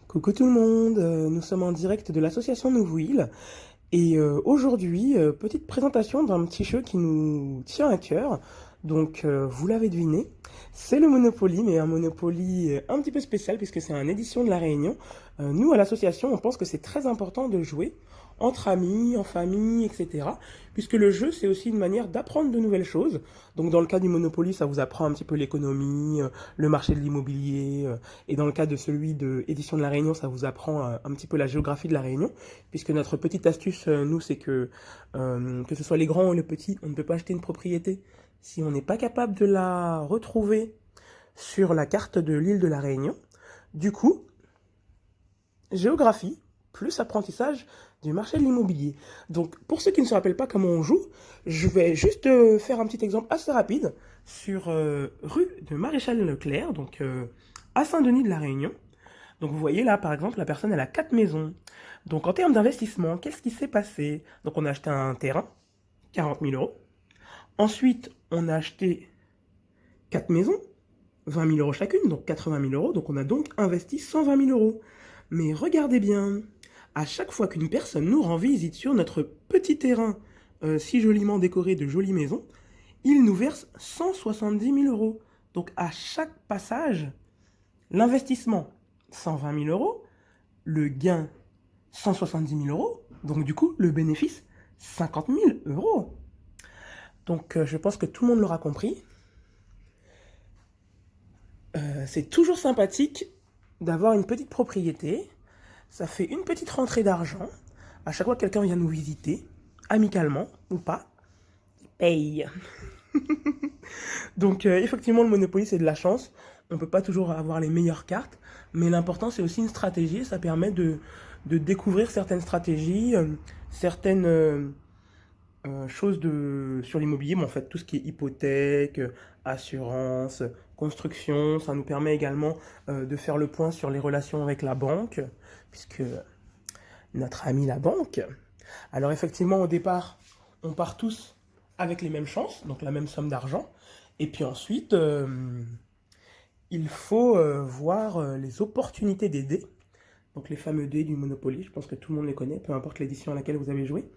Coucou tout le monde, nous sommes en direct de l'association Nouvouil et aujourd'hui, petite présentation d'un petit jeu qui nous tient à cœur. Donc vous l'avez deviné, c'est le Monopoly, mais un Monopoly un petit peu spécial puisque c'est une édition de La Réunion. Nous à l'association, on pense que c'est très important de jouer entre amis, en famille, etc. Puisque le jeu, c'est aussi une manière d'apprendre de nouvelles choses. Donc dans le cas du Monopoly, ça vous apprend un petit peu l'économie, le marché de l'immobilier, et dans le cas de celui de Édition de la Réunion, ça vous apprend un petit peu la géographie de la Réunion, puisque notre petite astuce, nous, c'est que ce soit les grands ou les petits, on ne peut pas acheter une propriété si on n'est pas capable de la retrouver sur la carte de l'île de la Réunion. Du coup, géographie plus apprentissage du marché de l'immobilier. Donc, pour ceux qui ne se rappellent pas comment on joue, je vais juste faire un petit exemple assez rapide sur rue de Maréchal Leclerc, donc à Saint-Denis de la Réunion. Donc, vous voyez là, par exemple, la personne, elle a 4 maisons. Donc, en termes d'investissement, qu'est-ce qui s'est passé? Donc, on a acheté un terrain, 40 000 euros. Ensuite, on a acheté 4 maisons, 20 000 euros chacune, donc 80 000 euros. Donc, on a donc investi 120 000 euros. Mais regardez bien, à chaque fois qu'une personne nous rend visite sur notre petit terrain si joliment décoré de jolies maisons, il nous verse 170 000 euros. Donc à chaque passage, l'investissement 120 000 euros, le gain 170 000 euros, donc du coup le bénéfice 50 000 euros. Donc je pense que tout le monde l'aura compris. C'est toujours sympathique d'avoir une petite propriété. Ça fait une petite rentrée d'argent. À chaque fois que quelqu'un vient nous visiter, amicalement ou pas, il paye. Donc effectivement, le Monopoly, c'est de la chance. On ne peut pas toujours avoir les meilleures cartes, mais l'important, c'est aussi une stratégie. Ça permet de découvrir certaines stratégies, certaines choses sur l'immobilier, mais en fait, tout ce qui est hypothèque, assurance, construction, ça nous permet également de faire le point sur les relations avec la banque, puisque notre ami la banque. Alors effectivement, au départ, on part tous avec les mêmes chances, donc la même somme d'argent. Et puis ensuite, il faut voir les opportunités des dés. Donc les fameux dés du Monopoly, je pense que tout le monde les connaît, peu importe l'édition à laquelle vous avez joué.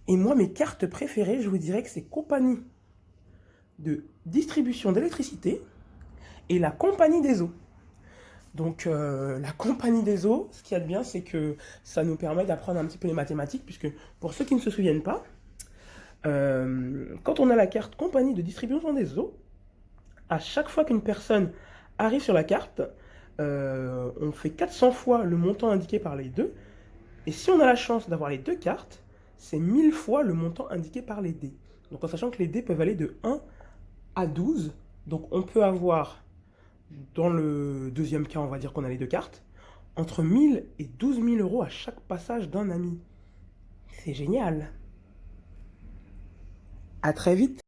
Et moi, mes cartes préférées, je vous dirais que c'est Compagnie de distribution d'électricité et la Compagnie des eaux. Donc la Compagnie des eaux, ce qu'il y a de bien, c'est que ça nous permet d'apprendre un petit peu les mathématiques, puisque pour ceux qui ne se souviennent pas, quand on a la carte Compagnie de distribution des eaux, à chaque fois qu'une personne arrive sur la carte, on fait 400 fois le montant indiqué par les deux. Et si on a la chance d'avoir les deux cartes, c'est 1000 fois le montant indiqué par les dés. Donc en sachant que les dés peuvent aller de 1 à 12, donc on peut avoir, dans le deuxième cas, on va dire qu'on a les deux cartes, entre 1000 et 12 000 euros à chaque passage d'un ami. C'est génial. À très vite.